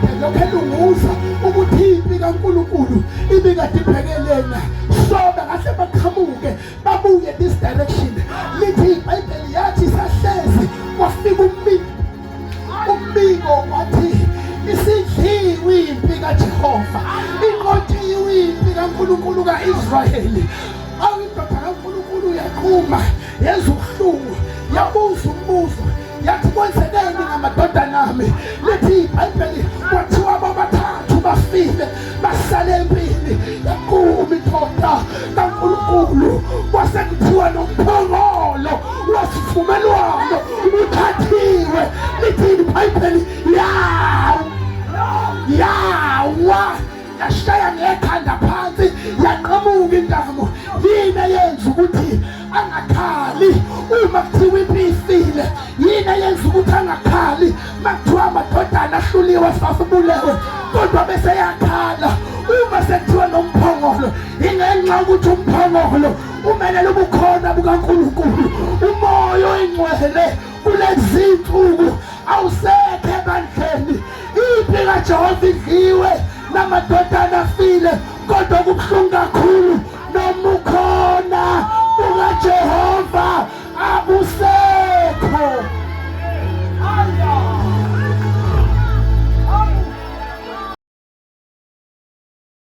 kade lokho elunguza ukuthi impi kaNkulunkulu ibikade ibhekelena sobe kahle baqhamuke babuye this direction. Lithi iBhayibheli yathi sahlezi kwafika umbiko wathi isidliwe impi kaJehova, inqotshiwe impi kaNkulunkulu kaIsrayeli. Awindoda kaNkulunkulu yaqhuma yenza ubuhlungu, yabuza umbuzo yathi kwenzekeni ngamadodana ami. Lithi iBhayibheli kwathiwa bobathathu bafile basale empini. Yakuba indoda kaNkulunkulu kwase kuthiwa nomphongolo wesivumelwano uthathiwe. Lithi iBhayibheli yawa yashaya ngekhanda phansi yaqhamuka intamo. Yini eyenza ukuthi angakhali uma kuthiwa impi ifile? Yini eyenza ukuthi angakhali makuthiwa amadodana ahluliwe safubulewe kodwa bese yakhala uma sekuthiwa nomphongolo? Ingenxa ukuthi umphongolo umelele ubukhona bukaNkulunkulu. Umoya oyingcwele kulezi zinsuku awusekho ebandleni. Impi kaJehova idliwe namadodana afile kodwa kubuhlungu kakhulu noma ukhona ukaJehova abuse